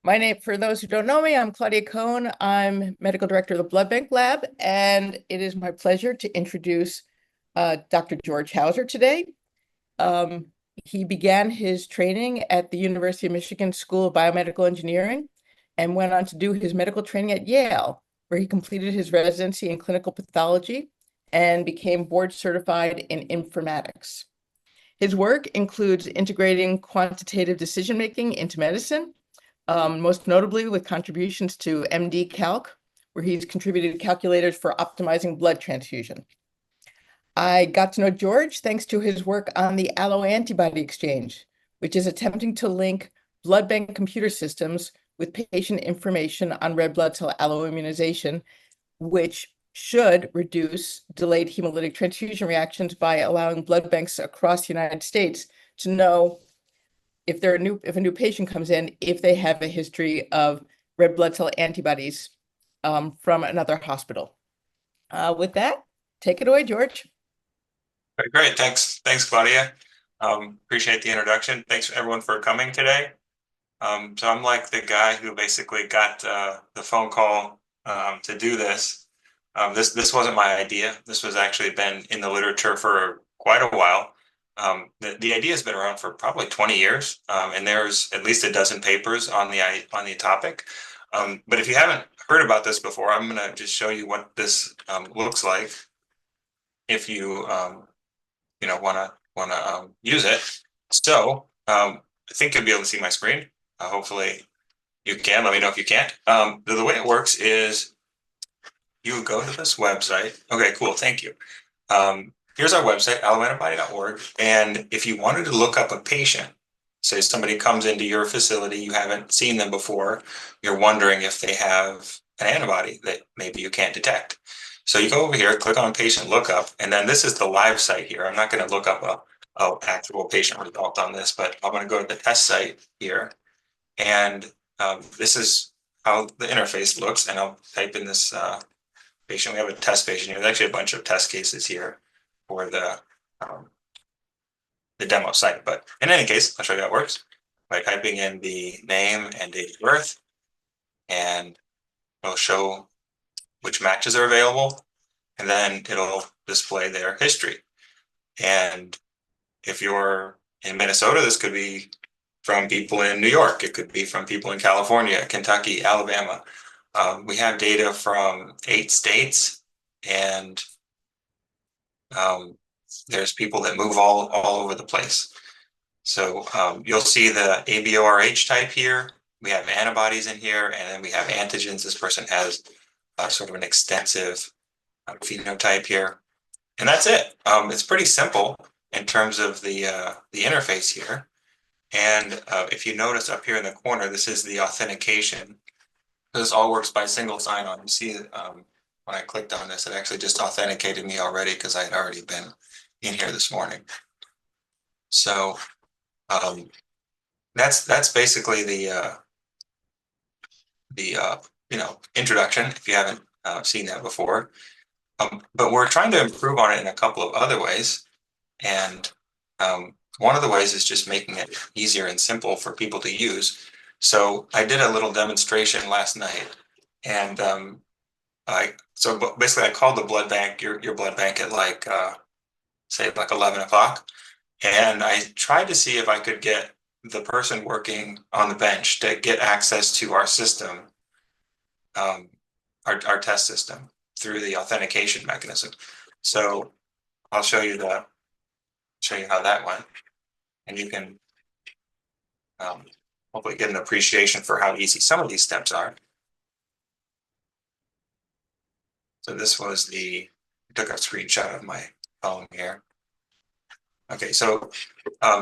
My name, for those who don't know me, I'm Claudia Cohn. I'm medical director of the Blood Bank Lab, and it is my pleasure to introduce Dr. George Hauser today. Um, he began his training at the University of Michigan School of Biomedical Engineering and went on to do his medical training at Yale, where he completed his residency in clinical pathology and became board certified in informatics. His work includes integrating quantitative decision-making into medicine, most notably with contributions to MD Calc, where he's contributed calculators for optimizing blood transfusion. I got to know George thanks to his work on the Alloantibody Exchange, which is attempting to link blood bank computer systems with patient information on red blood cell alloimmunization, which should reduce delayed hemolytic transfusion reactions by allowing blood banks across the United States to know if a new patient comes in, if they have a history of red blood cell antibodies from another hospital. With that, take it away, George. Great. Thanks, Claudia. Appreciate the introduction. Thanks everyone for coming today. So I'm like the guy who basically got the phone call to do this. This wasn't my idea. This was actually been in the literature for quite a while. The idea has been around for probably 20 years, and there's at least a dozen papers on the topic. But if you haven't heard about this before, I'm going to just show you what this looks like if you want to use it. So I think you'll be able to see my screen. Hopefully you can. Let me know if you can't. The way it works is you go to this website. Okay, cool. Thank you. Here's our website, Alloantibody.org. And if you wanted to look up a patient, say somebody comes into your facility, you haven't seen them before, you're wondering if they have an antibody that maybe you can't detect. So you go over here, click on patient lookup, and then this is the live site here. I'm not going to look up a actual patient result on this, but I'm going to go to the test site here. And this is how the interface looks. And I'll type in this patient. We have a test patient here. There's actually a bunch of test cases here for the demo site. But in any case, I'll show you how it works by typing in the name and date of birth, and it'll show which matches are available, and then it'll display their history. And if you're in Minnesota, this could be from people in New York. It could be from people in California, Kentucky, Alabama. We have data from 8 states, and there's people that move all over the place. So you'll see the ABORH type here. We have antibodies in here, and then we have antigens. This person has sort of an extensive phenotype here. And that's it. It's pretty simple in terms of the interface here. And if you notice up here in the corner, this is the authentication. This all works by single sign-on. You see when I clicked on this, it actually just authenticated me already because I had already been in here this morning. So that's basically the introduction, if you haven't seen that before. But we're trying to improve on it in a couple of other ways. And one of the ways is just making it easier and simple for people to use. So I did a little demonstration last night, and basically I called the blood bank, your blood bank, at say 11 o'clock, and I tried to see if I could get the person working on the bench to get access to our system, our test system, through the authentication mechanism. So I'll show you how that went, and you can hopefully get an appreciation for how easy some of these steps are. So this was I took a screenshot of my phone here. Okay, so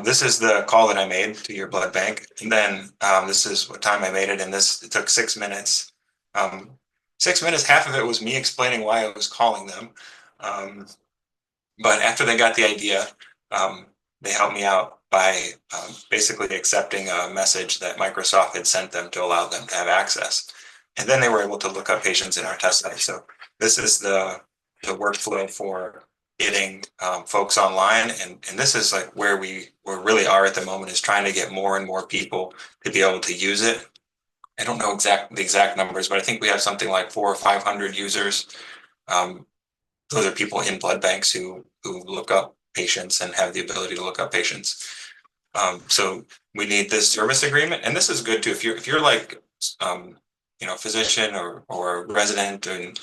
this is the call that I made to your blood bank, and then this is what time I made it, and it took 6 minutes. 6 minutes, half of it was me explaining why I was calling them. But after they got the idea, they helped me out by basically accepting a message that Microsoft had sent them to allow them to have access. And then they were able to look up patients in our test site. So this is the workflow for getting folks online. And this is like where we really are at the moment, is trying to get more and more people to be able to use it. I don't know the exact numbers, but I think we have something like 400 or 500 users. Those are people in blood banks who look up patients and have the ability to look up patients. So we need this service agreement, and this is good too. If you're like physician or resident, and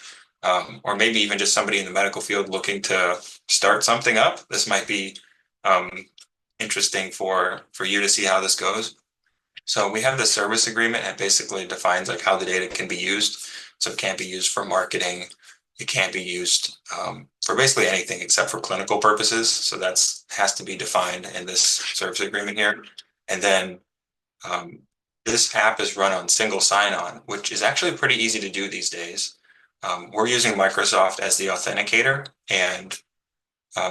or maybe even just somebody in the medical field looking to start something up, this might be interesting for you to see how this goes. So we have the service agreement, and basically defines like how the data can be used. So it can't be used for marketing. It can't be used for basically anything except for clinical purposes. So that's has to be defined in this service agreement here. And then this app is run on single sign-on, which is actually pretty easy to do these days. We're using Microsoft as the authenticator, and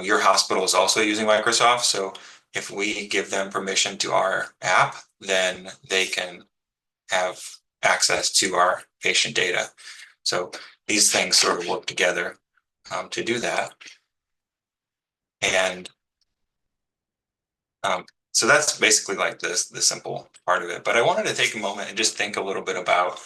your hospital is also using Microsoft. So if we give them permission to our app, then they can have access to our patient data. So these things sort of work together to do that. And so that's basically like the simple part of it. But I wanted to take a moment and just think a little bit about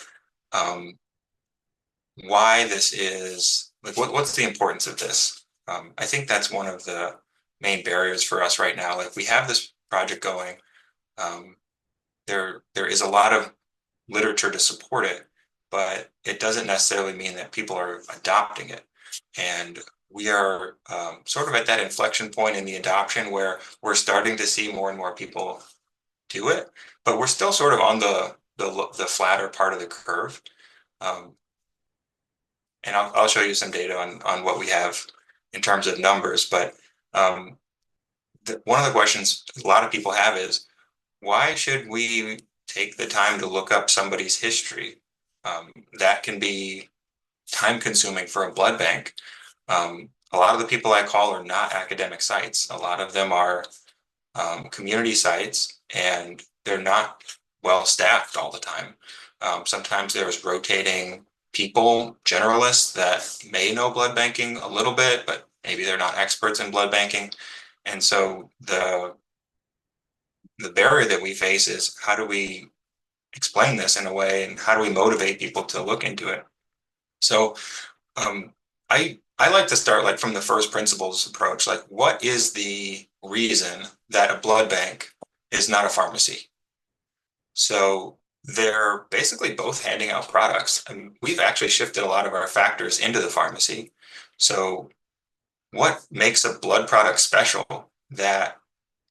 why this is, like what's the importance of this? I think that's one of the main barriers for us right now. Like we have this project going, there is a lot of literature to support it, but it doesn't necessarily mean that people are adopting it. And we are sort of at that inflection point in the adoption where we're starting to see more and more people do it, but we're still sort of on the flatter part of the curve. And I'll show you some data on what we have in terms of numbers. But one of the questions a lot of people have is, why should we take the time to look up somebody's history? That can be time consuming for a blood bank. A lot of the people I call are not academic sites. A lot of them are community sites, and they're not well staffed all the time. Sometimes there's rotating people, generalists that may know blood banking a little bit, but maybe they're not experts in blood banking. And so the barrier that we face is, how do we explain this in a way, and how do we motivate people to look into it? So I like to start like from the first principles approach. Like, what is the reason that a blood bank is not a pharmacy? So they're basically both handing out products, and we've actually shifted a lot of our factors into the pharmacy. So what makes a blood product special that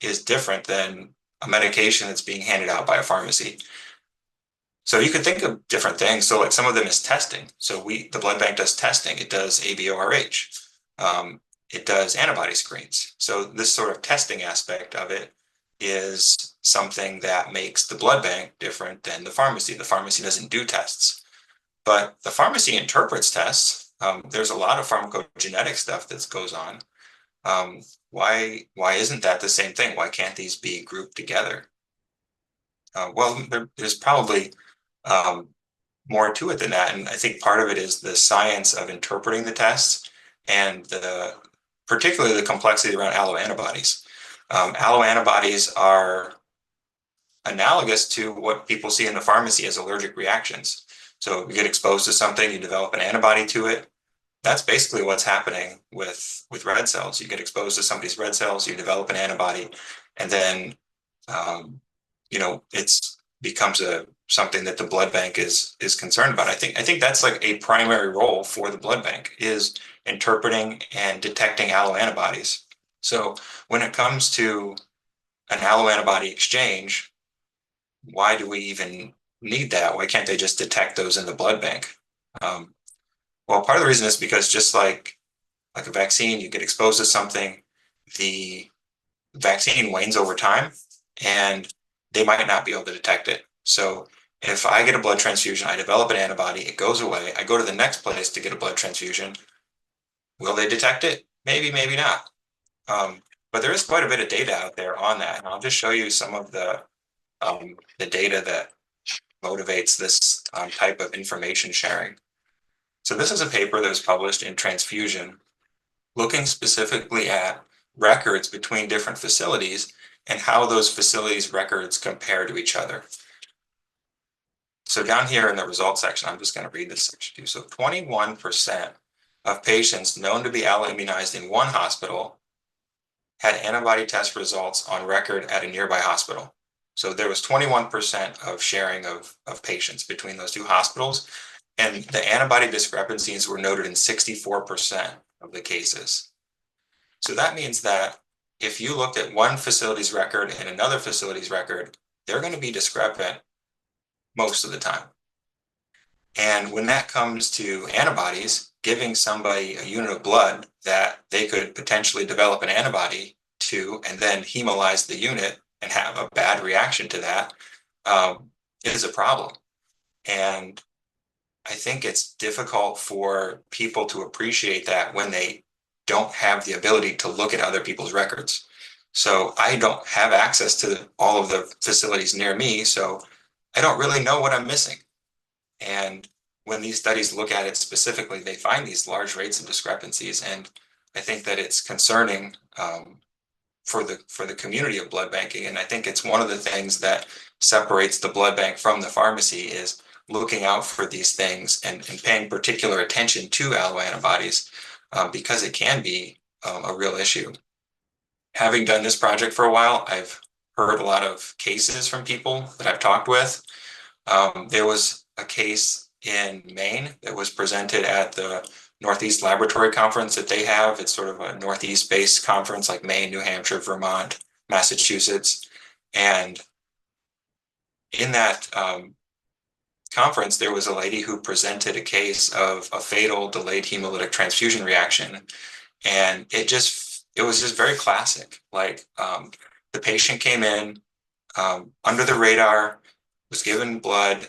is different than a medication that's being handed out by a pharmacy? So you could think of different things. So like some of them is testing. So the blood bank does testing. It does ABORH. It does antibody screens. So this sort of testing aspect of it is something that makes the blood bank different than the pharmacy. The pharmacy doesn't do tests, but the pharmacy interprets tests. There's a lot of pharmacogenetic stuff that goes on. Why isn't that the same thing? Why can't these be grouped together? Well, there's probably more to it than that. And I think part of it is the science of interpreting the tests, and particularly the complexity around alloantibodies. Alloantibodies are analogous to what people see in the pharmacy as allergic reactions. So you get exposed to something, you develop an antibody to it. That's basically what's happening with red cells. You get exposed to somebody's red cells, you develop an antibody, and then it becomes something that the blood bank is concerned about. I think that's like a primary role for the blood bank, is interpreting and detecting alloantibodies. So when it comes to an alloantibody exchange, why do we even need that? Why can't they just detect those in the blood bank? Well, part of the reason is because just like a vaccine, you get exposed to something, the vaccine wanes over time, and they might not be able to detect it. So if I get a blood transfusion, I develop an antibody, it goes away, I go to the next place to get a blood transfusion. Will they detect it? Maybe, maybe not. But there is quite a bit of data out there on that. And I'll just show you some of the data that motivates this type of information sharing. So this is a paper that was published in Transfusion, looking specifically at records between different facilities and how those facilities' records compare to each other. So down here in the results section, I'm just going to read this section too. So 21% of patients known to be alloimmunized in one hospital had antibody test results on record at a nearby hospital. So there was 21% of sharing of patients between those two hospitals. And the antibody discrepancies were noted in 64% of the cases. So that means that if you looked at one facility's record and another facility's record, they're going to be discrepant most of the time. And when that comes to antibodies, giving somebody a unit of blood that they could potentially develop an antibody to and then hemolyze the unit and have a bad reaction to that is a problem. And I think it's difficult for people to appreciate that when they don't have the ability to look at other people's records. So I don't have access to all of the facilities near me, so I don't really know what I'm missing. And when these studies look at it specifically, they find these large rates of discrepancies. And I think that it's concerning for the community of blood banking. And I think it's one of the things that separates the blood bank from the pharmacy is looking out for these things and paying particular attention to alloantibodies because it can be a real issue. Having done this project for a while, I've heard a lot of cases from people that I've talked with. There was a case in Maine that was presented at the Northeast Laboratory Conference that they have. It's sort of a Northeast-based conference like Maine, New Hampshire, Vermont, Massachusetts. And in that conference, there was a lady who presented a case of a fatal delayed hemolytic transfusion reaction. And it was just very classic. Like the patient came in under the radar, was given blood,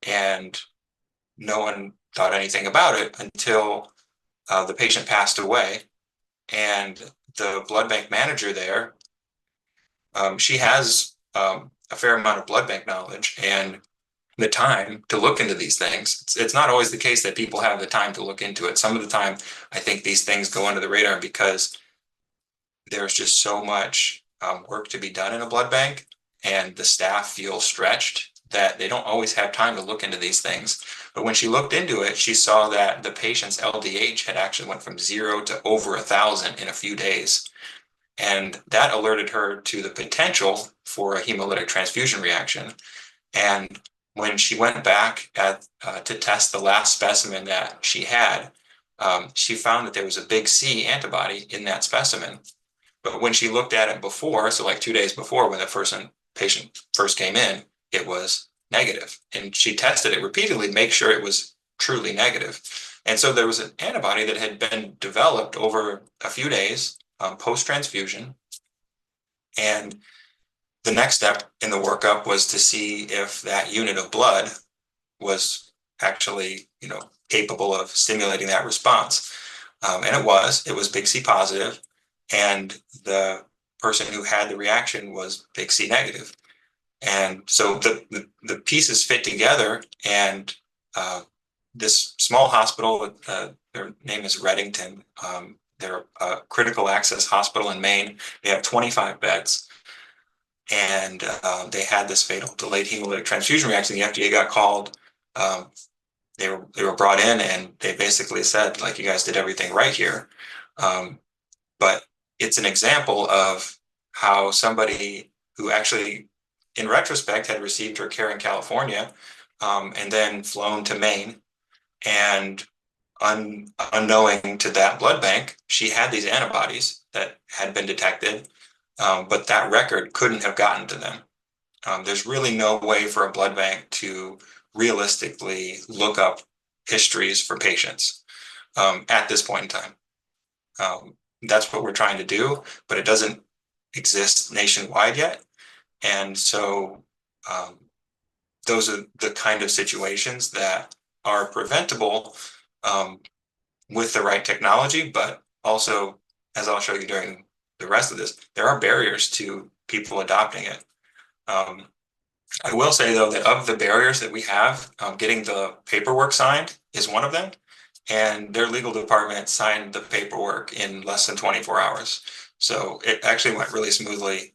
and no one thought anything about it until the patient passed away. And the blood bank manager there, she has a fair amount of blood bank knowledge and the time to look into these things. It's not always the case that people have the time to look into it. Some of the time, I think these things go under the radar because there's just so much work to be done in a blood bank, and the staff feel stretched that they don't always have time to look into these things. But when she looked into it, she saw that the patient's LDH had actually went from 0 to over 1,000 in a few days. And that alerted her to the potential for a hemolytic transfusion reaction. And when she went back to test the last specimen that she had, she found that there was a big C antibody in that specimen. But when she looked at it before, so like 2 days before when the patient first came in, it was negative. And she tested it repeatedly to make sure it was truly negative. And so there was an antibody that had been developed over a few days post-transfusion. And the next step in the workup was to see if that unit of blood was actually, capable of stimulating that response. And it was big C positive. And the person who had the reaction was big C negative. And so the pieces fit together, and this small hospital, their name is Reddington. They're a critical access hospital in Maine. They have 25 beds. And they had this fatal delayed hemolytic transfusion reaction. The FDA got called. They were brought in, and they basically said, like, you guys did everything right here. But it's an example of how somebody who actually, in retrospect, had received her care in California and then flown to Maine, and unknowing to that blood bank, she had these antibodies that had been detected, but that record couldn't have gotten to them. There's really no way for a blood bank to realistically look up histories for patients at this point in time. That's what we're trying to do, but it doesn't exist nationwide yet. And so those are the kind of situations that are preventable with the right technology, but also, as I'll show you during the rest of this, there are barriers to people adopting it. I will say, though, that of the barriers that we have, getting the paperwork signed is one of them. And their legal department signed the paperwork in less than 24 hours. So it actually went really smoothly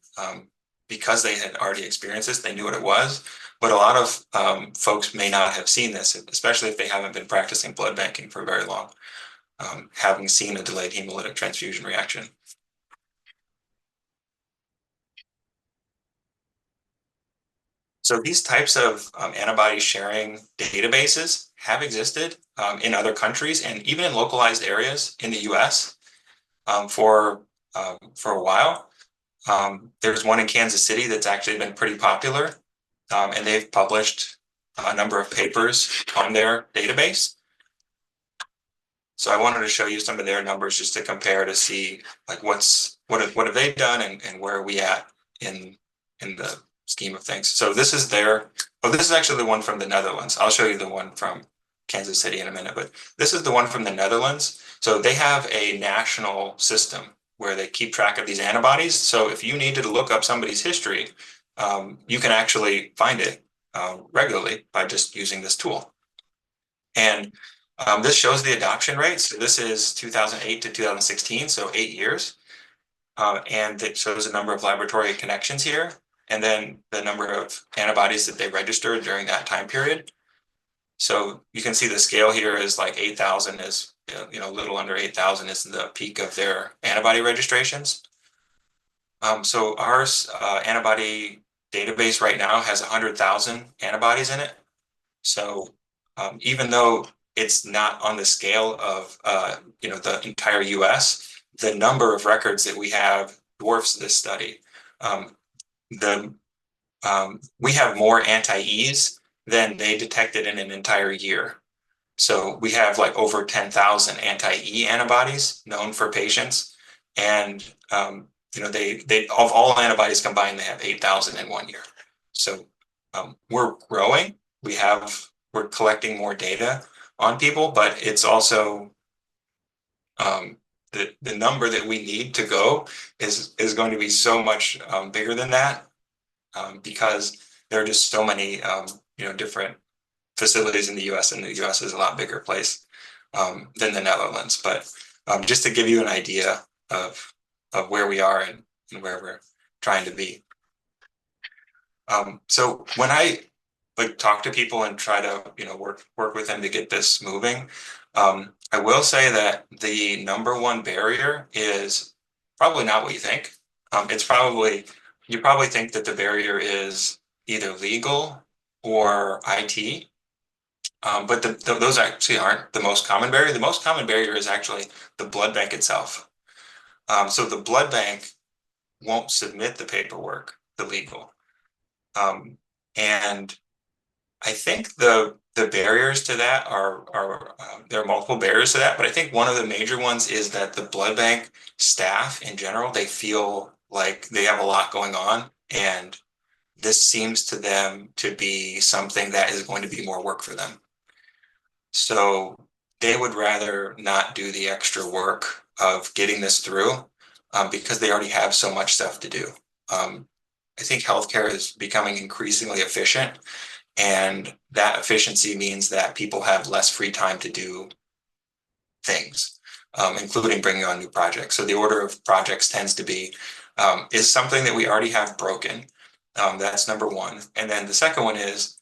because they had already experienced this. They knew what it was. But a lot of folks may not have seen this, especially if they haven't been practicing blood banking for very long, having seen a delayed hemolytic transfusion reaction. So these types of antibody sharing databases have existed in other countries and even in localized areas in the US for a while. There's one in Kansas City that's actually been pretty popular, and they've published a number of papers on their database. So I wanted to show you some of their numbers just to compare to see like what have they done and where are we at in the scheme of things. So this is this is actually the one from the Netherlands. I'll show you the one from Kansas City in a minute, but this is the one from the Netherlands. So they have a national system where they keep track of these antibodies. So if you needed to look up somebody's history, you can actually find it regularly by just using this tool. And this shows the adoption rate. So this is 2008 to 2016, so 8 years. And it shows a number of laboratory connections here, and then the number of antibodies that they registered during that time period. So you can see the scale here is like 8,000 is, a little under 8,000 is the peak of their antibody registrations. So our antibody database right now has 100,000 antibodies in it. So even though it's not on the scale of the entire US, the number of records that we have dwarfs this study. We have more anti-E's than they detected in an entire year. So we have like over 10,000 anti-E antibodies known for patients, and they of all antibodies combined, they have 8,000 in 1 year. So we're growing. We're collecting more data on people, but it's also the number that we need to go is going to be so much bigger than that, because there are just so many different facilities in the US, and the US is a lot bigger place than the Netherlands. But just to give you an idea of where we are and where we're trying to be. So when I talk to people and try to work with them to get this moving, I will say that the number one barrier is probably not what you think. You probably think that the barrier is either legal or IT, but those actually aren't the most common barrier. The most common barrier is actually the blood bank itself. So the blood bank won't submit the paperwork, the legal, and I think the barriers to that are there are multiple barriers to that, but I think one of the major ones is that the blood bank staff in general, they feel like they have a lot going on, and this seems to them to be something that is going to be more work for them. So they would rather not do the extra work of getting this through because they already have so much stuff to do. I think healthcare is becoming increasingly efficient, and that efficiency means that people have less free time to do things, including bringing on new projects. So the order of projects tends to be, is something that we already have broken? That's number one. And then the second one is,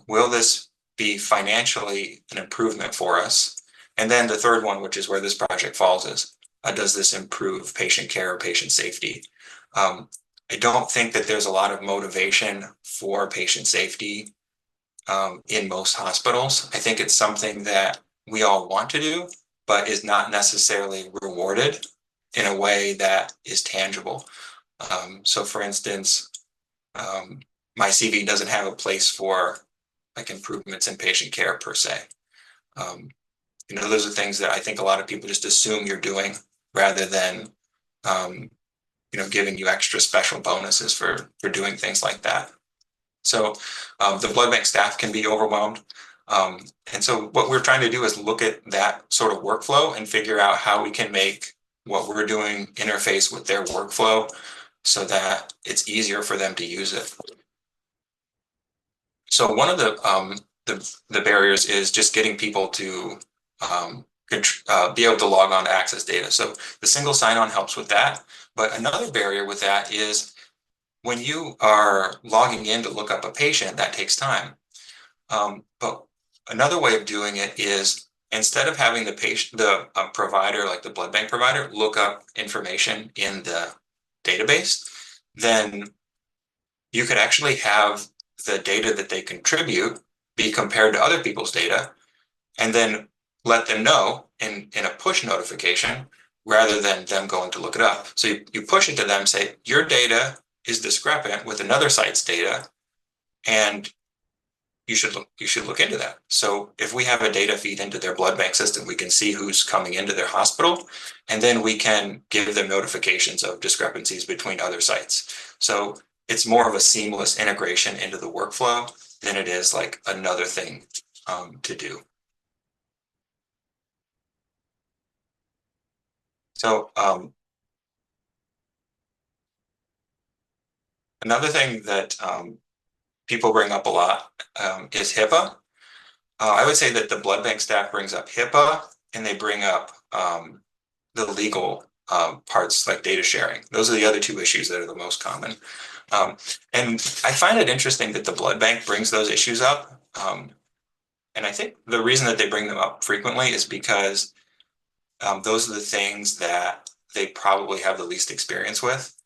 will this be financially an improvement for us? And then the third one, which is where this project falls, is, does this improve patient care or patient safety? I don't think that there's a lot of motivation for patient safety in most hospitals. I think it's something that we all want to do, but is not necessarily rewarded in a way that is tangible. So for instance, my CV doesn't have a place for like improvements in patient care per se. Those are things that I think a lot of people just assume you're doing rather than giving you extra special bonuses for doing things like that. So the blood bank staff can be overwhelmed. And so what we're trying to do is look at that sort of workflow and figure out how we can make what we're doing interface with their workflow so that it's easier for them to use it. So one of the barriers is just getting people to be able to log on to access data. So the single sign-on helps with that. But another barrier with that is when you are logging in to look up a patient, that takes time. But another way of doing it is instead of having the patient, the provider, like the blood bank provider, look up information in the database, then you could actually have the data that they contribute be compared to other people's data, and then let them know in a push notification rather than them going to look it up. So you push it to them, say, your data is discrepant with another site's data, and you should look into that. So if we have a data feed into their blood bank system, we can see who's coming into their hospital, and then we can give them notifications of discrepancies between other sites. So it's more of a seamless integration into the workflow than it is like another thing to do. So another thing that people bring up a lot is HIPAA. I would say that the blood bank staff brings up HIPAA, and they bring up the legal parts like data sharing. Those are the other two issues that are the most common. And I find it interesting that the blood bank brings those issues up. And I think the reason that they bring them up frequently is because those are the things that they probably have the least experience with.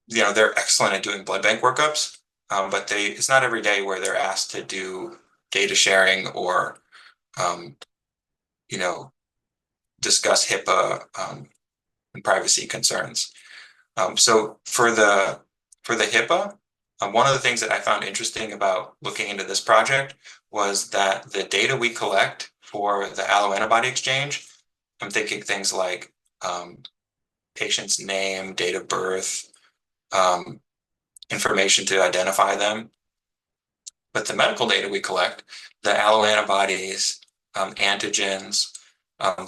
They're excellent at doing blood bank workups, but it's not every day where they're asked to do data sharing or, discuss HIPAA and privacy concerns. So for the HIPAA, one of the things that I found interesting about looking into this project was that the data we collect for the Alloantibody Exchange, I'm thinking things like patient's name, date of birth, information to identify them. But the medical data we collect, the alloantibodies, antigens,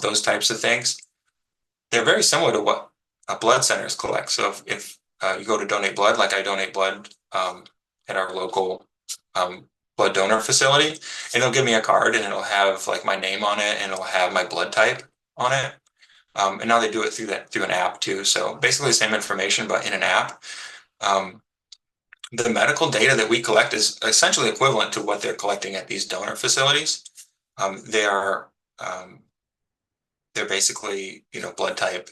those types of things, they're very similar to what blood centers collect. So if you go to donate blood, like I donate blood at our local blood donor facility, and they'll give me a card and it'll have like my name on it and it'll have my blood type on it. And now they do it through an app too. So basically the same information, but in an app. The medical data that we collect is essentially equivalent to what they're collecting at these donor facilities. They're basically, blood type.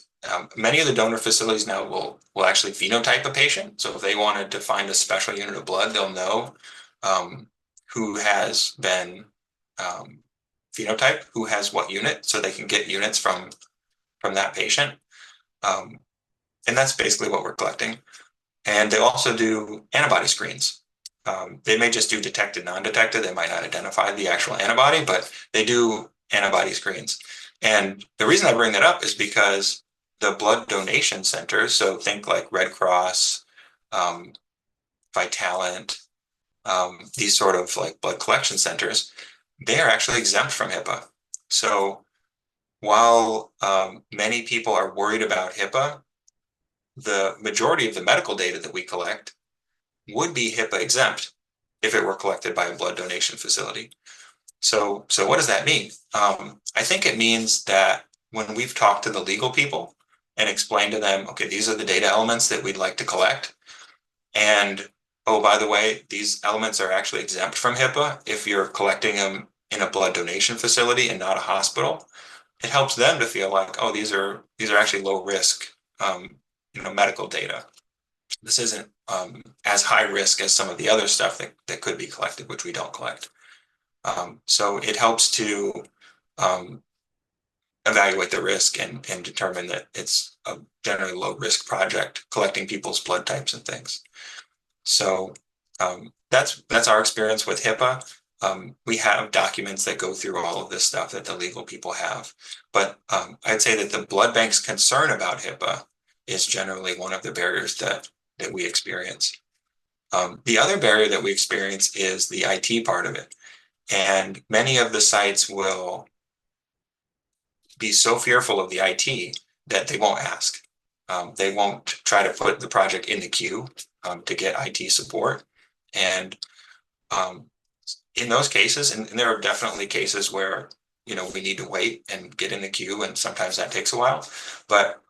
Many of the donor facilities now will actually phenotype a patient. So if they wanted to find a special unit of blood, they'll know who has been phenotyped, who has what unit, so they can get units from that patient. And that's basically what we're collecting. And they also do antibody screens. They may just do detected, non-detected. They might not identify the actual antibody, but they do antibody screens. And the reason I bring that up is because the blood donation centers, so think like Red Cross, Vitalant, these sort of like blood collection centers, they are actually exempt from HIPAA. So while many people are worried about HIPAA, the majority of the medical data that we collect would be HIPAA exempt if it were collected by a blood donation facility. So what does that mean? I think it means that when we've talked to the legal people and explained to them, okay, these are the data elements that we'd like to collect. And, oh, by the way, these elements are actually exempt from HIPAA if you're collecting them in a blood donation facility and not a hospital. It helps them to feel like, oh, these are actually low risk medical data. This isn't as high risk as some of the other stuff that could be collected, which we don't collect. So it helps to evaluate the risk and determine that it's a generally low risk project, collecting people's blood types and things. So that's our experience with HIPAA. We have documents that go through all of this stuff that the legal people have, but I'd say that the blood bank's concern about HIPAA is generally one of the barriers that we experience. The other barrier that we experience is the IT part of it. And many of the sites will be so fearful of the IT that they won't ask. They won't try to put the project in the queue to get IT support. And in those cases, and there are definitely cases where we need to wait and get in the queue, and sometimes that takes a while. But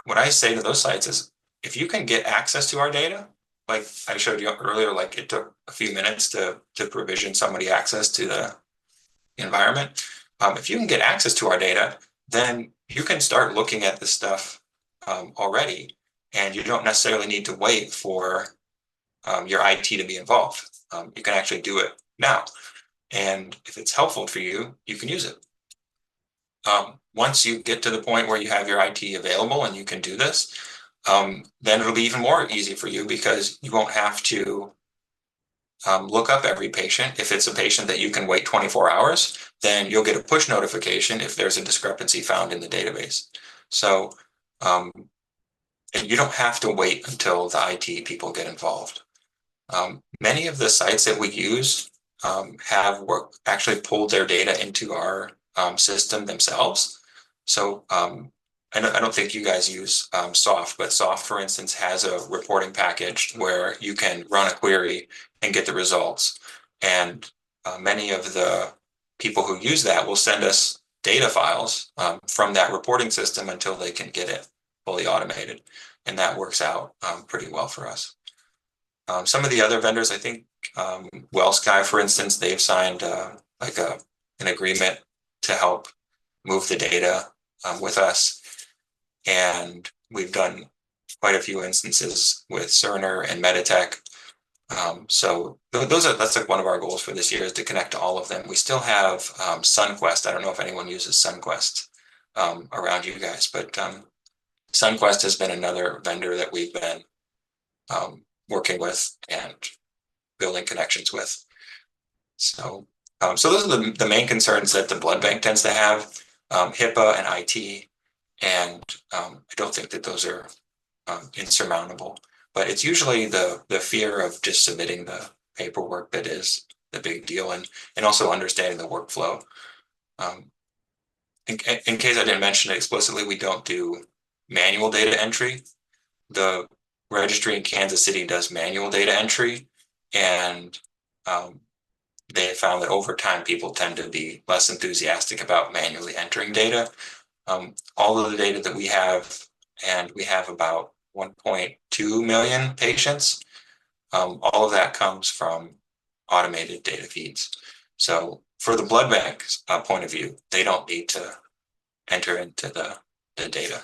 what I say to those sites is, if you can get access to our data, like I showed you earlier, like it took a few minutes to provision somebody access to the environment. If you can get access to our data, then you can start looking at this stuff already, and you don't necessarily need to wait for your IT to be involved. You can actually do it now. And if it's helpful for you, you can use it. Once you get to the point where you have your IT available and you can do this, then it'll be even more easy for you because you won't have to look up every patient. If it's a patient that you can wait 24 hours, then you'll get a push notification if there's a discrepancy found in the database. So and you don't have to wait until the IT people get involved. Many of the sites that we use have actually pulled their data into our system themselves. So I don't think you guys use Soft, but Soft, for instance, has a reporting package where you can run a query and get the results. And many of the people who use that will send us data files from that reporting system until they can get it fully automated. And that works out pretty well for us. Some of the other vendors, I think WellSky, for instance, they've signed like an agreement to help move the data with us. And we've done quite a few instances with Cerner and Meditech. So that's like one of our goals for this year is to connect to all of them. We still have SunQuest. I don't know if anyone uses SunQuest around you guys, but SunQuest has been another vendor that we've been working with and building connections with. So those are the main concerns that the blood bank tends to have, HIPAA and IT. And I don't think that those are insurmountable, but it's usually the fear of just submitting the paperwork that is the big deal, and also understanding the workflow. In case I didn't mention it explicitly, we don't do manual data entry. The registry in Kansas City does manual data entry, and they found that over time people tend to be less enthusiastic about manually entering data. All of the data that we have, and we have about 1.2 million patients, all of that comes from automated data feeds. So for the blood bank's point of view, they don't need to enter into the data.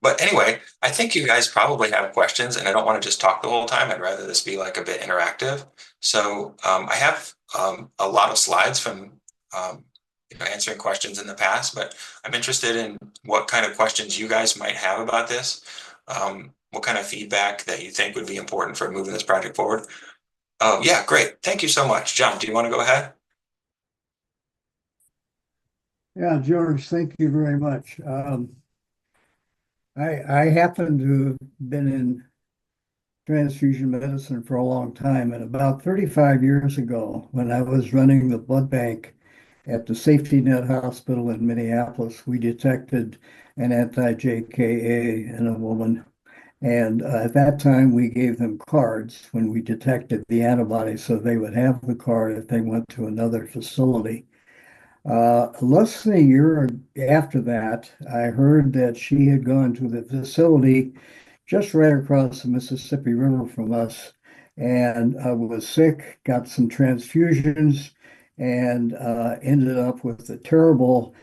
But anyway, I think you guys probably have questions, and I don't want to just talk the whole time. I'd rather this be like a bit interactive. So I have a lot of slides from answering questions in the past, but I'm interested in what kind of questions you guys might have about this. What kind of feedback that you think would be important for moving this project forward. Yeah, great. Thank you so much. John, do you want to go ahead? Yeah, George, thank you very much. I happen to have been in transfusion medicine for a long time, and about 35 years ago, when I was running the blood bank at the Safety Net Hospital in Minneapolis, we detected an anti-JKA in a woman. And at that time, we gave them cards when we detected the antibody, so they would have the card if they went to another facility. Less than a year after that, I heard that she had gone to the facility just right across the Mississippi River from us and was sick, got some transfusions, and ended up with a terrible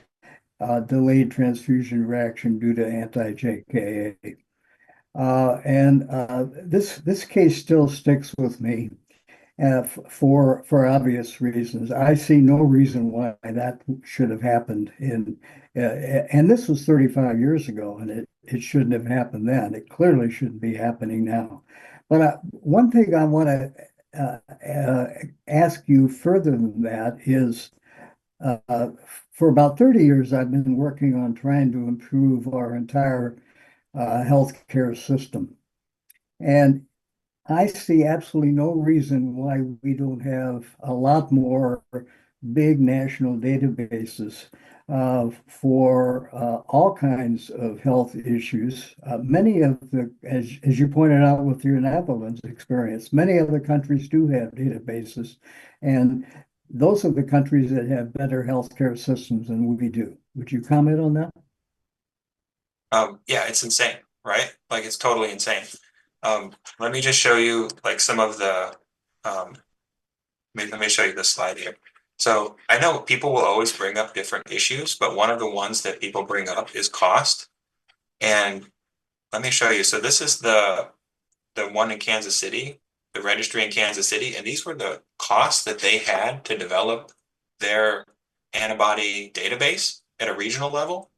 delayed transfusion reaction due to anti-JKA. This case still sticks with me for obvious reasons. I see no reason why that should have happened and this was 35 years ago, and it shouldn't have happened then. It clearly shouldn't be happening now. But one thing I want to ask you further than that is, for about 30 years, I've been working on trying to improve our entire healthcare system. And I see absolutely no reason why we don't have a lot more big national databases for all kinds of health issues. Many of as you pointed out with your Netherlands experience, many other countries do have databases, and those are the countries that have better healthcare systems than we do. Would you comment on that? Yeah, it's insane. right? Like it's totally insane. Let me just show you like some of the, let me show you this slide here. So I know people will always bring up different issues, but one of the ones that people bring up is cost. And let me show you. So this is the one in Kansas City, the registry in Kansas City, and these were the costs that they had to develop their antibody database at a regional level.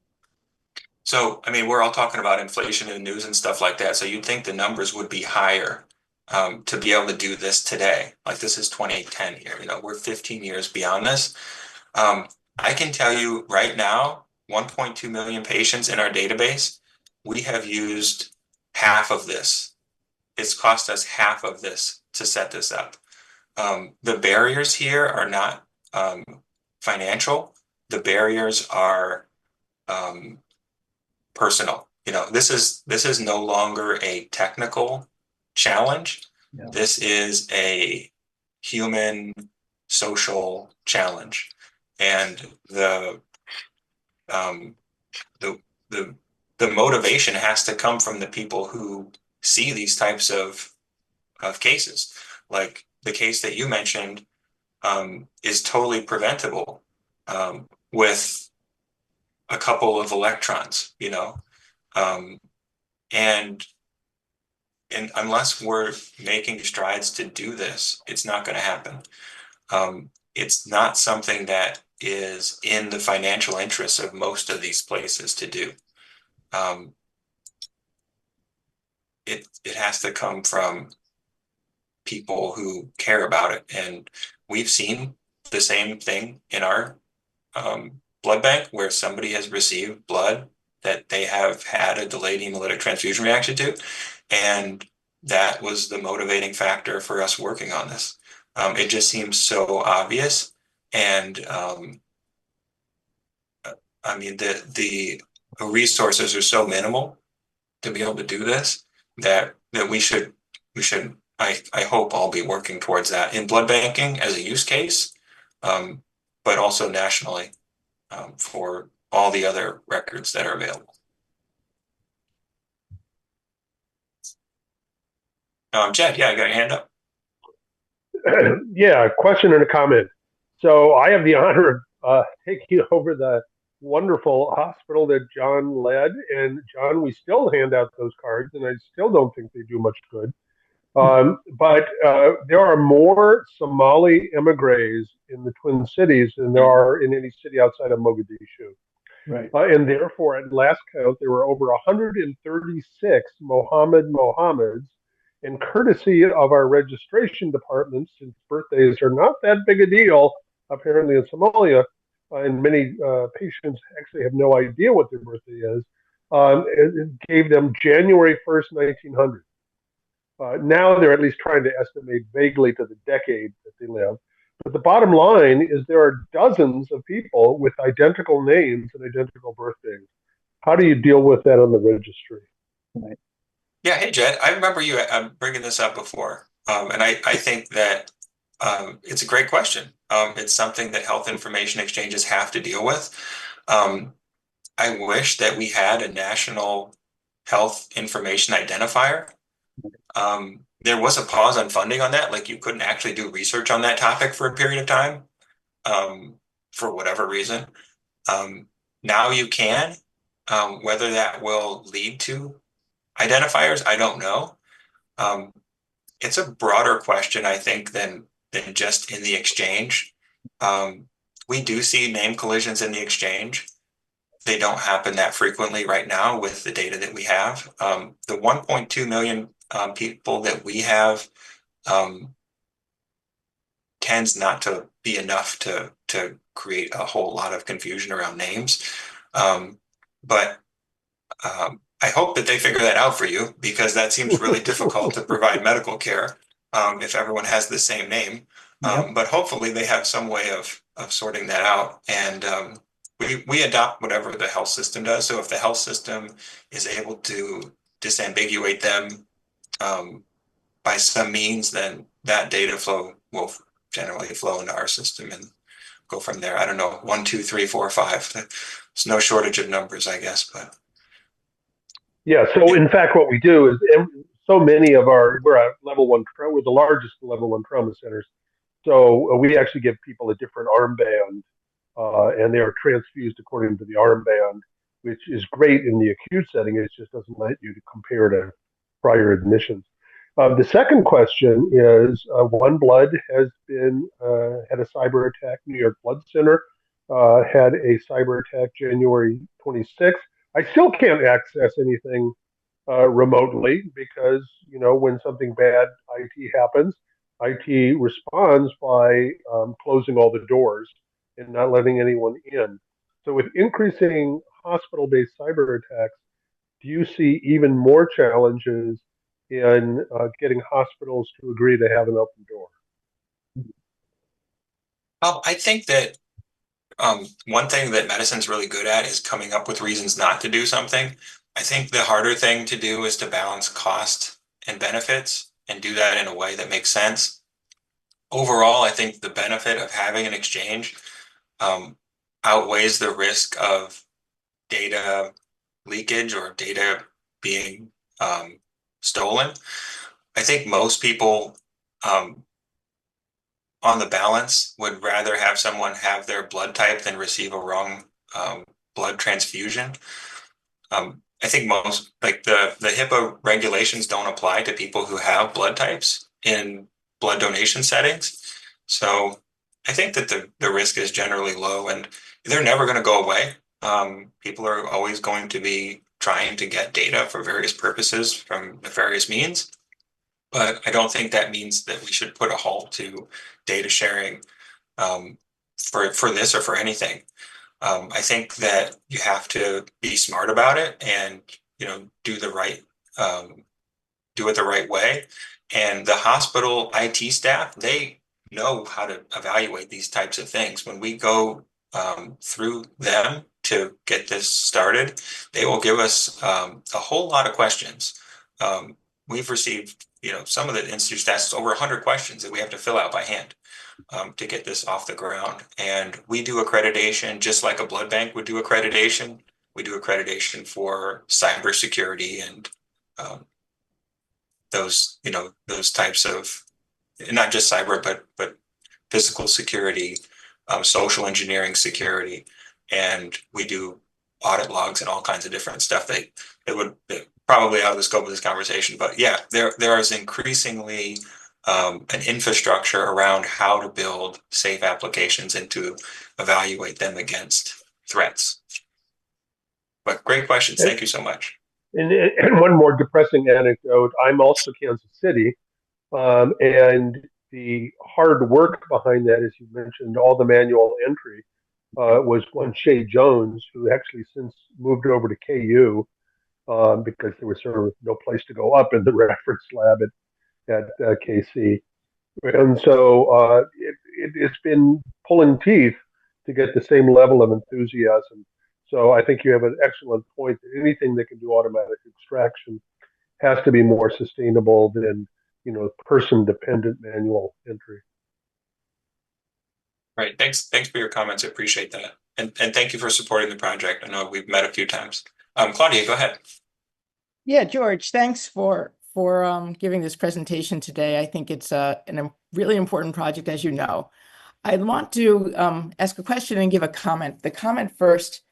So, I mean, we're all talking about inflation in the news and stuff like that. So you'd think the numbers would be higher to be able to do this today. Like this is 2010 here, you know, we're 15 years beyond this. I can tell you right now, 1.2 million patients in our database, we have used half of this. It's cost us half of this to set this up. The barriers here are not financial. The barriers are personal. You know, this is no longer a technical challenge. Yeah. This is a human social challenge, and the motivation has to come from the people who see these types of cases. Like the case that you mentioned is totally preventable with a couple of electrons, you know, and unless we're making strides to do this, it's not going to happen. It's not something that is in the financial interests of most of these places to do. It has to come from people who care about it, and we've seen the same thing in our blood bank where somebody has received blood that they have had a delayed hemolytic transfusion reaction to, and that was the motivating factor for us working on this. It just seems so obvious, and I mean the resources are so minimal to be able to do this that we should I hope all be working towards that in blood banking as a use case, but also nationally for all the other records that are available. Jed, yeah, I got your hand up. Yeah, a question and a comment. So I have the honor of taking over the wonderful hospital that John led. And John, we still hand out those cards, and I still don't think they do much good. But there are more Somali emigres in the Twin Cities than there are in any city outside of Mogadishu. Right. And therefore, at last count, there were over 136 Mohammeds. And courtesy of our registration department, since birthdays are not that big a deal, apparently in Somalia, and many patients actually have no idea what their birthday is, it gave them January 1st, 1900. Now they're at least trying to estimate vaguely to the decade that they live. But the bottom line is there are dozens of people with identical names and identical birthdays. How do you deal with that on the registry? Right. Yeah, hey Jed, I remember you bringing this up before, and I think that it's a great question. It's something that health information exchanges have to deal with. I wish that we had a national health information identifier. There was a pause on funding on that, like you couldn't actually do research on that topic for a period of time, for whatever reason. Now you can. Whether that will lead to identifiers, I don't know. It's a broader question, I think, than just in the exchange. We do see name collisions in the exchange. They don't happen that frequently right now with the data that we have. The 1.2 million people that we have tends not to be enough to create a whole lot of confusion around names. But I hope that they figure that out for you, because that seems really difficult to provide medical care if everyone has the same name. Yep. But hopefully they have some way of sorting that out. And we adopt whatever the health system does. So if the health system is able to disambiguate them by some means, then that data flow will generally flow into our system and go from there. I don't know, 1, 2, 3, 4, 5. There's no shortage of numbers, I guess, but. Yeah. So in fact, what we do is so many of we're a level one, we're the largest level one trauma centers. So we actually give people a different armband, and they are transfused according to the armband, which is great in the acute setting. It just doesn't let you to compare to prior admissions. The second question is One Blood has been had a cyber attack. New York Blood Center had a cyber attack January 26th. I still can't access anything remotely because when something bad IT happens, IT responds by closing all the doors and not letting anyone in. So with increasing hospital-based cyber attacks, do you see even more challenges in getting hospitals to agree to have an open door? I think that one thing that medicine's really good at is coming up with reasons not to do something. I think the harder thing to do is to balance cost and benefits and do that in a way that makes sense. Overall, I think the benefit of having an exchange outweighs the risk of data leakage or data being stolen. I think most people on the balance would rather have someone have their blood type than receive a wrong blood transfusion. I think most, like the HIPAA regulations don't apply to people who have blood types in blood donation settings. So I think that the risk is generally low and they're never going to go away. People are always going to be trying to get data for various purposes from nefarious means. But I don't think that means that we should put a halt to data sharing for this or for anything. I think that you have to be smart about it and do it the right way. And the hospital IT staff, they know how to evaluate these types of things. When we go through them to get this started, they will give us a whole lot of questions. We've received, some of the institute staff, over 100 questions that we have to fill out by hand to get this off the ground. And we do accreditation just like a blood bank would do accreditation. We do accreditation for cybersecurity and those types of, not just cyber, but physical security, social engineering security, and we do audit logs and all kinds of different stuff that would probably out of the scope of this conversation. But yeah, there is increasingly an infrastructure around how to build safe applications and to evaluate them against threats. But great questions. Thank you so much. And one more depressing anecdote. I'm also Kansas City, and the hard work behind that, as you mentioned, all the manual entry, was one Shay Jones, who actually since moved over to KU because there was sort of no place to go up in the reference lab at KC. And so it's been pulling teeth to get the same level of enthusiasm. So I think you have an excellent point that anything that can do automatic extraction has to be more sustainable than person-dependent manual entry. Right. Thanks for your comments. I appreciate that. And thank you for supporting the project. I know we've met a few times. Claudia, go ahead. Yeah, George, thanks for giving this presentation today. I think it's a really important project, as you know. I want to ask a question and give a comment. The comment first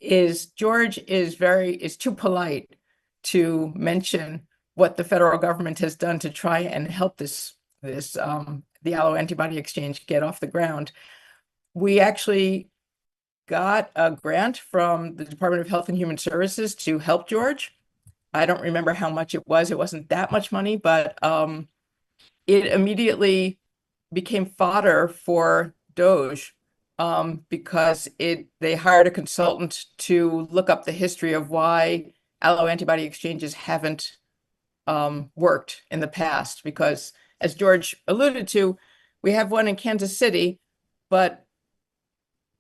is George is too polite to mention what the federal government has done to try and help the Alloantibody Exchange get off the ground. We actually got a grant from the Department of Health and Human Services to help George. I don't remember how much it was. It wasn't that much money, but it immediately became fodder for DOJ because they hired a consultant to look up the history of why alloantibody exchanges haven't worked in the past. Because as George alluded to, we have one in Kansas City, but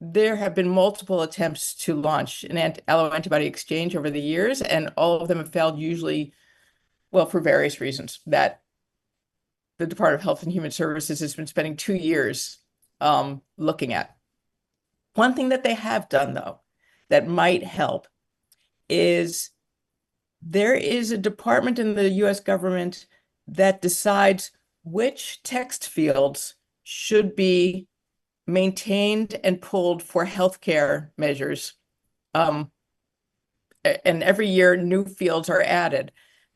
there have been multiple attempts to launch an alloantibody exchange over the years, and all of them have failed, usually, well, for various reasons that the Department of Health and Human Services has been spending 2 years looking at. One thing that they have done, though, that might help is there is a department in the US government that decides which text fields should be maintained and pulled for healthcare measures. And every year new fields are added.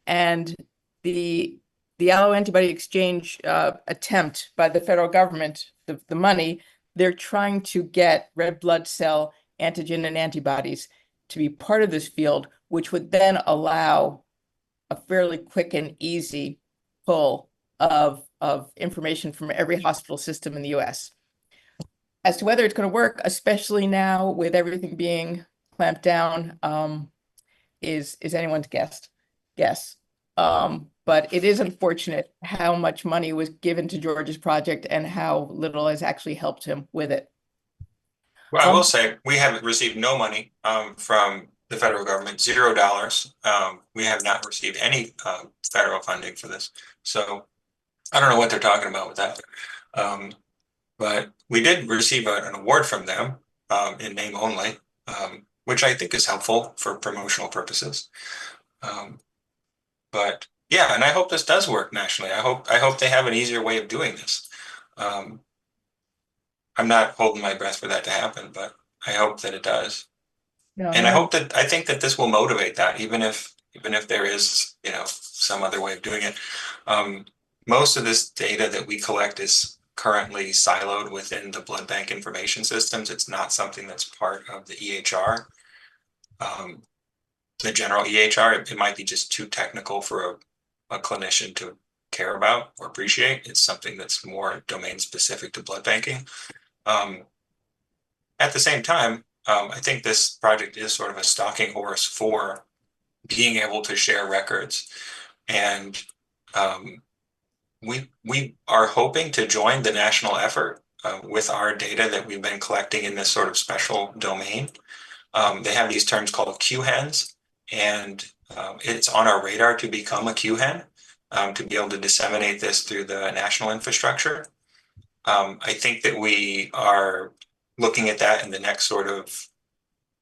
And the Alloantibody Exchange attempt by the federal government, the money, they're trying to get red blood cell antigen and antibodies to be part of this field, which would then allow a fairly quick and easy pull of information from every hospital system in the US. As to whether it's going to work, especially now with everything being clamped down, is anyone's guess. But it is unfortunate how much money was given to George's project and how little has actually helped him with it. Well, I will say we haven't received no money from the federal government, $0. We have not received any federal funding for this. So I don't know what they're talking about with that. But we did receive an award from them in name only, which I think is helpful for promotional purposes. But yeah, and I hope this does work nationally. I hope they have an easier way of doing this. I'm not holding my breath for that to happen, but I hope that it does. No, And I think that this will motivate that, even if there is, some other way of doing it. Most of this data that we collect is currently siloed within the blood bank information systems. It's not something that's part of the EHR. The general EHR, it might be just too technical for a clinician to care about or appreciate. It's something that's more domain specific to blood banking. At the same time, I think this project is sort of a stalking horse for being able to share records. And we are hoping to join the national effort with our data that we've been collecting in this sort of special domain. They have these terms called QHENs, and it's on our radar to become a QHEN, to be able to disseminate this through the national infrastructure. I think that we are looking at that in the next sort of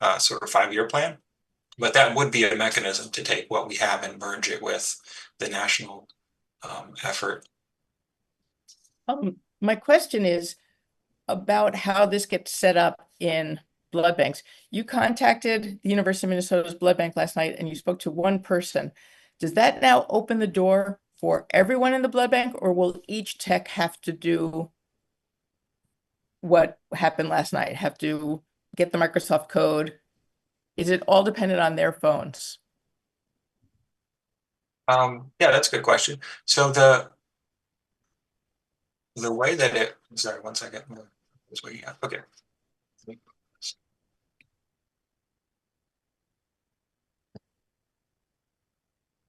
5-year plan, but that would be a mechanism to take what we have and merge it with the national effort. My question is about how this gets set up in blood banks. You contacted the University of Minnesota's blood bank last night and you spoke to one person. Does that now open the door for everyone in the blood bank, or will each tech have to do what happened last night, have to get the Microsoft code? Is it all dependent on their phones? Yeah, that's a good question. So the way that it, sorry, one second. Okay.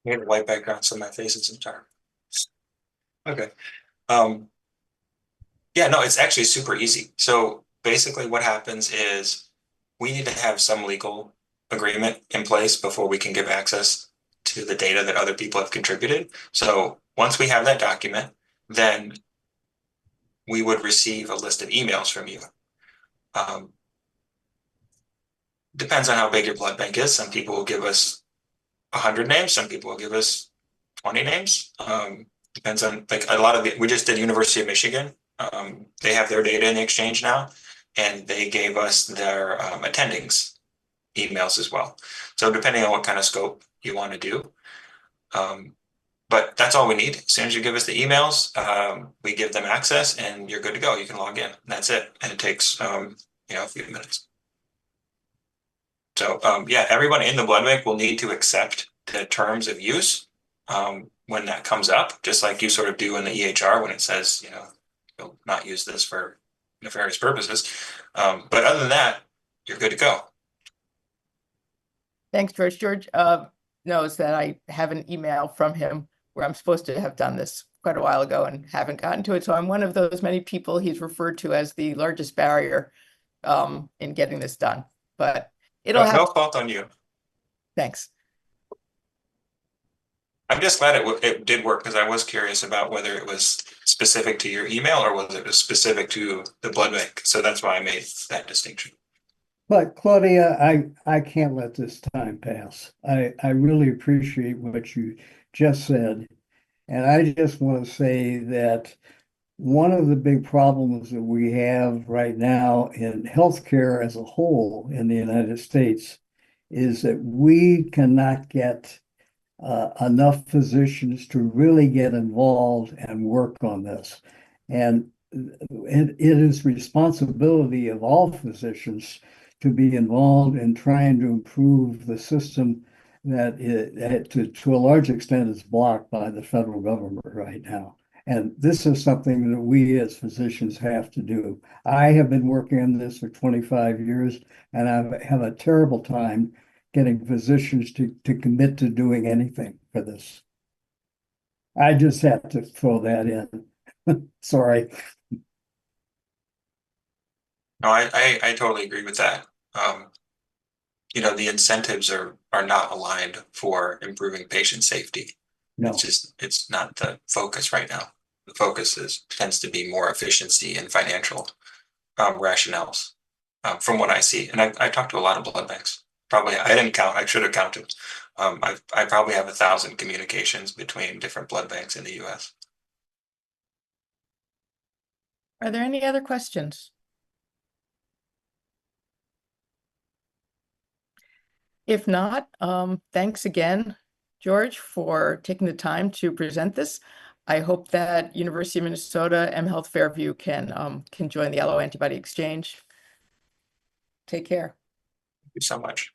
I need a white background so my face isn't dark. Okay. Yeah, no, it's actually super easy. So basically what happens is we need to have some legal agreement in place before we can give access to the data that other people have contributed. So once we have that document, then we would receive a list of emails from you. Depends on how big your blood bank is. Some people will give us 100 names. Some people will give us 20 names. Depends on, like, a lot of it. We just did University of Michigan. They have their data in the exchange now, and they gave us their attendings emails as well. So depending on what kind of scope you want to do. But that's all we need. As soon as you give us the emails, we give them access and you're good to go. You can log in. That's it. And it takes, a few minutes. So yeah, everyone in the blood bank will need to accept the terms of use when that comes up, just like you sort of do in the EHR when it says, you'll not use this for nefarious purposes. But other than that, you're good to go. Thanks, George. George knows that I have an email from him where I'm supposed to have done this quite a while ago and haven't gotten to it. So I'm one of those many people he's referred to as the largest barrier in getting this done. But it'll have no fault on you. Thanks. I'm just glad it did work, because I was curious about whether it was specific to your email or whether it was specific to the blood bank. So that's why I made that distinction. But Claudia, I can't let this time pass. I really appreciate what you just said. And I just want to say that one of the big problems that we have right now in healthcare as a whole in the United States is that we cannot get enough physicians to really get involved and work on this. And it is responsibility of all physicians to be involved in trying to improve the system that to a large extent is blocked by the federal government right now. And this is something that we as physicians have to do. I have been working on this for 25 years, and I have a terrible time getting physicians to commit to doing anything for this. I just have to throw that in. Sorry. No, I totally agree with that. You know, the incentives are not aligned for improving patient safety. No. It's not the focus right now. The focus tends to be more efficiency and financial rationales, from what I see. And I talked to a lot of blood banks. Probably I didn't count. I should have counted. I probably have 1,000 communications between different blood banks in the U.S. Are there any other questions? If not, thanks again, George, for taking the time to present this. I hope that University of Minnesota mHealth Fairview can join the Alloantibody Exchange. Take care. Thank you so much.